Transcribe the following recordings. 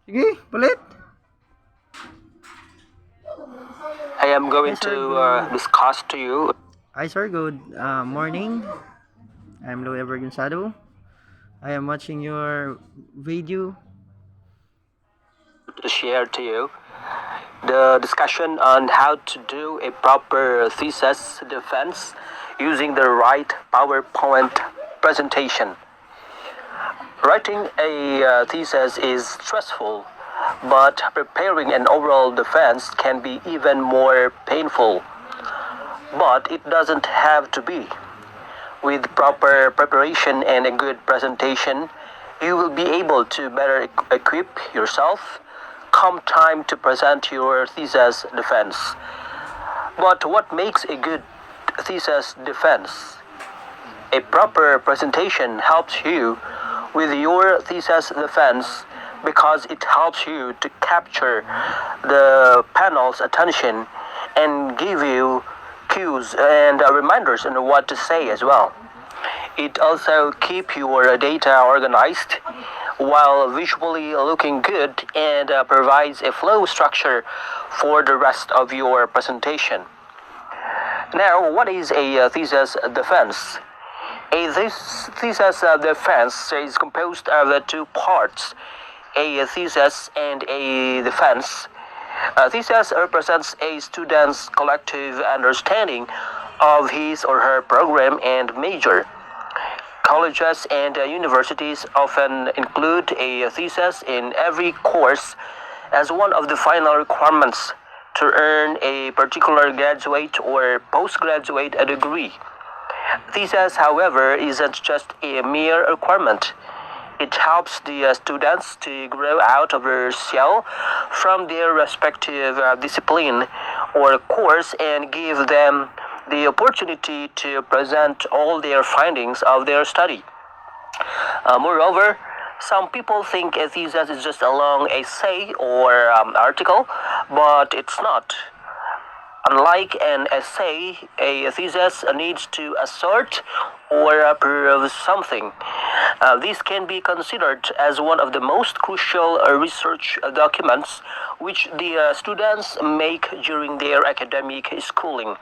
Sige, palit. I am going Hi, sir. to Good. discuss to you Hi, sir. Good morning. I'm Louie Bergensado. I am watching your video. to share to you the discussion on how to do a proper thesis defense using the right PowerPoint presentation. Writing a thesis is stressful, but preparing an overall defense can be even more painful. But it doesn't have to be. With proper preparation and a good presentation, you will be able to better equip yourself come time to present your thesis defense. But what makes a good thesis defense? A proper presentation helps you with your thesis defense because it helps you to capture the panel's attention and give you cues and reminders on what to say as well. It also keeps your data organized while visually looking good and provides a flow structure for the rest of your presentation. Now, what is a thesis defense? A thesis defense is composed of two parts, a thesis and a defense. A thesis represents a student's collective understanding of his or her program and major. Colleges and universities often include a thesis in every course as one of the final requirements to earn a particular graduate or postgraduate degree. Thesis, however, isn't just a mere requirement. It helps the students to grow out of their shell from their respective discipline or course and give them the opportunity to present all their findings of their study. Moreover, some people think a thesis is just a long essay or article, but it's not. Unlike an essay, a thesis needs to assert or prove something. This can be considered as one of the most crucial research documents which the students make during their academic schooling.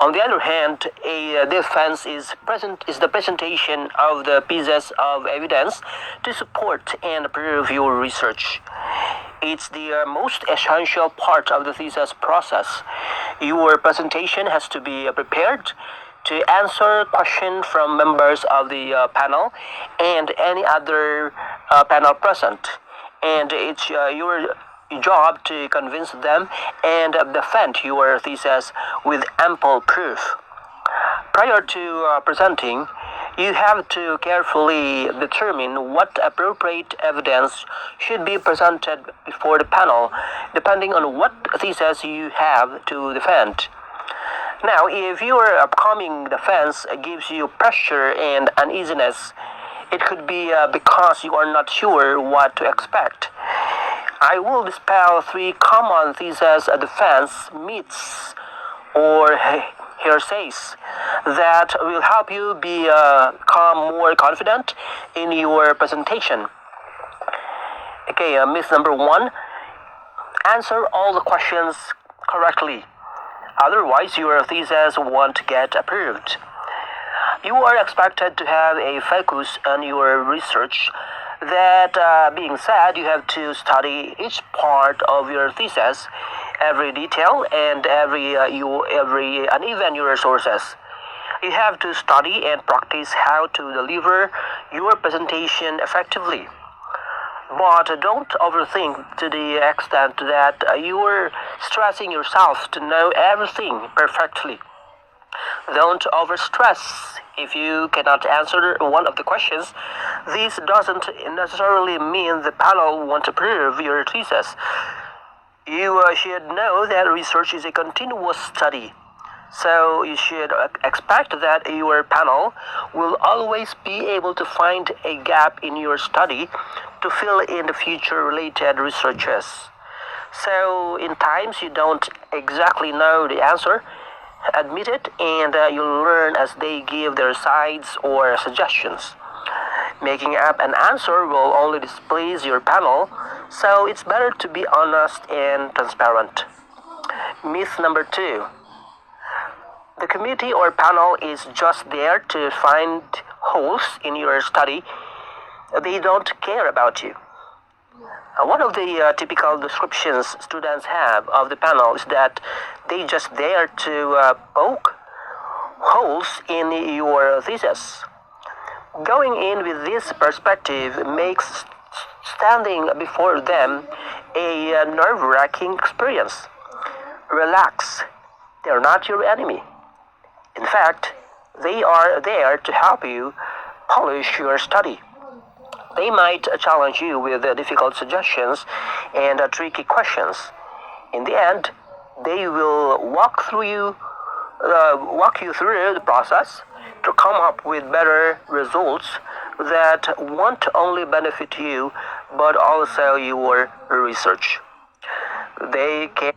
On the other hand, a defense is the presentation of the pieces of evidence to support and prove your research. It's the most essential part of the thesis process. Your presentation has to be prepared to answer questions from members of the panel and any other panel present. And it's your job to convince them and defend your thesis with ample proof. Prior to presenting, you have to carefully determine what appropriate evidence should be presented before the panel, depending on what thesis you have to defend. Now, if your upcoming defense gives you pressure and uneasiness, it could be because you are not sure what to expect. I will dispel three common thesis defense myths or hearsays that will help you become more confident in your presentation. Okay, myth number one, answer all the questions correctly. Otherwise, your thesis won't get approved. You are expected to have a focus on your research. That being said, you have to study each part of your thesis, every detail, and and even your sources. You have to study and practice how to deliver your presentation effectively. But don't overthink to the extent that you're stressing yourself to know everything perfectly. Don't overstress. If you cannot answer one of the questions, this doesn't necessarily mean the panel won't approve your thesis. You should know that research is a continuous study. So you should expect that your panel will always be able to find a gap in your study to fill in the future related researches. So in times you don't exactly know the answer, admit it and you'll learn as they give their sides or suggestions. Making up an answer will only displease your panel, so it's better to be honest and transparent. Myth number 2. The committee or panel is just there to find holes in your study. They don't care about you. One of the typical descriptions students have of the panel is that they just there to poke holes in your thesis. Going in with this perspective makes standing before them a nerve-wracking experience. Relax, they're not your enemy. In fact, they are there to help you polish your study. They might challenge you with difficult suggestions and tricky questions. In the end, they will walk you through the process to come up with better results that won't only benefit you but also your research. They can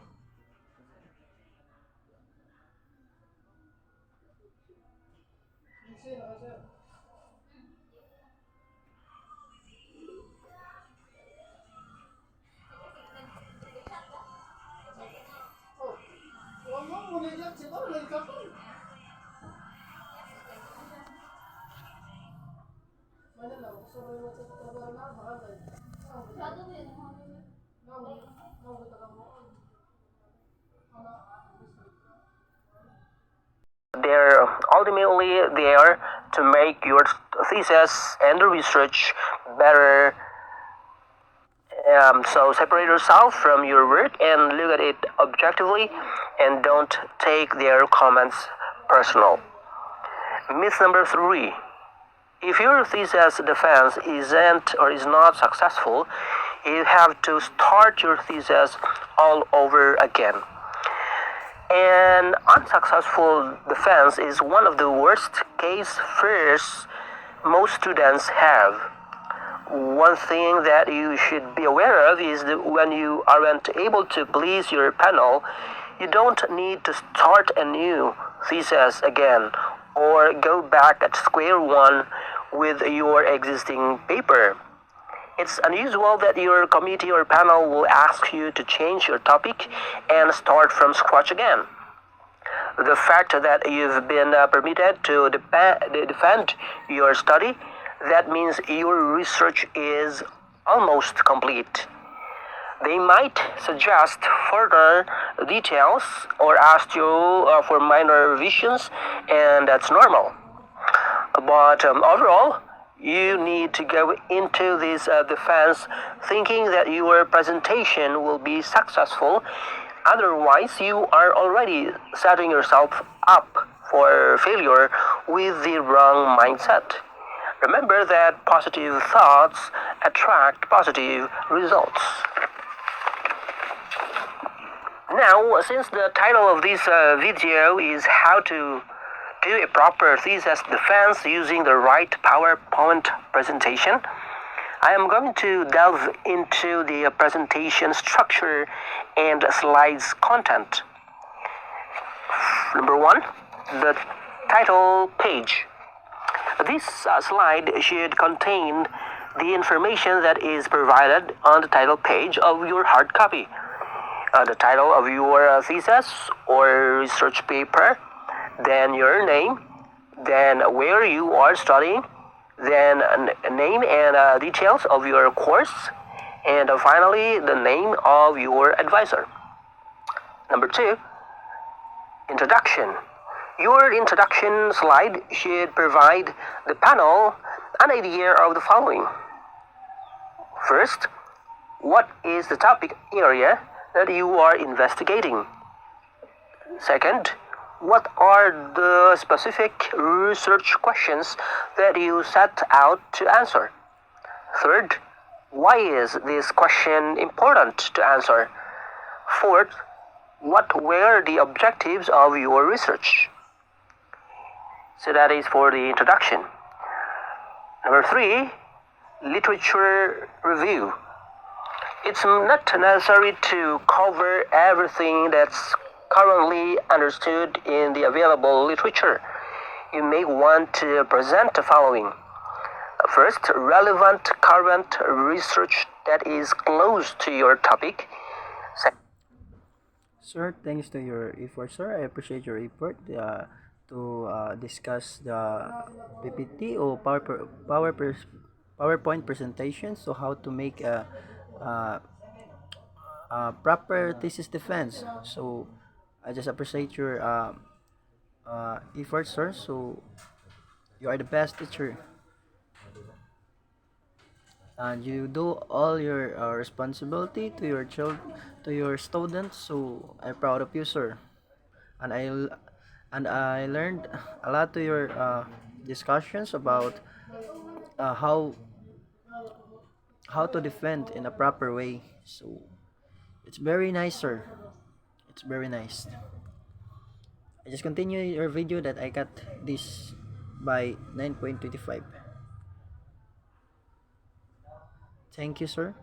They're ultimately there to make your thesis and the research better. So separate yourself from your work and look at it objectively and don't take their comments personal. Myth number 3. If your thesis defense isn't or is not successful, you have to start your thesis all over again. An unsuccessful defense is one of the worst case fears most students have. One thing that you should be aware of is that when you aren't able to please your panel, you don't need to start a new thesis again or go back at square one with your existing paper. It's unusual that your committee or panel will ask you to change your topic and start from scratch again. The fact that you've been permitted to defend your study, that means your research is almost complete. They might suggest further details or ask you for minor revisions, and that's normal. But overall, you need to go into this defense thinking that your presentation will be successful. Otherwise, you are already setting yourself up for failure with the wrong mindset. Remember that positive thoughts attract positive results. Now, since the title of this video is how to do a proper thesis defense using the right PowerPoint presentation, I am going to delve into the presentation structure and slides content. Number 1, the title page. This slide should contain the information that is provided on the title page of your hard copy. The title of your thesis or research paper, then your name, then where you are studying, then a name and details of your course, and finally the name of your advisor. Number 2, introduction. Your introduction slide should provide the panel an idea of the following. First, what is the topic area that you are investigating? Second, what are the specific research questions that you set out to answer? Third, why is this question important to answer? Fourth, what were the objectives of your research? So that is for the introduction. Number 3, literature review. It's not necessary to cover everything that's currently understood in the available literature. You may want to present the following. First, relevant current research that is close to your topic. Sir, thanks to your effort, sir. I appreciate your effort to discuss the PPT or PowerPoint presentation. So how to make a, a proper thesis defense. So I just appreciate your effort, sir. So you are the best teacher, and you do all your responsibility to your to your students. So I'm proud of you, sir. And I learned a lot to your discussions about uh, how to defend in a proper way. So it's very nice, sir. It's very nice. I just continue your video that I got this by 9.25. Thank you, sir.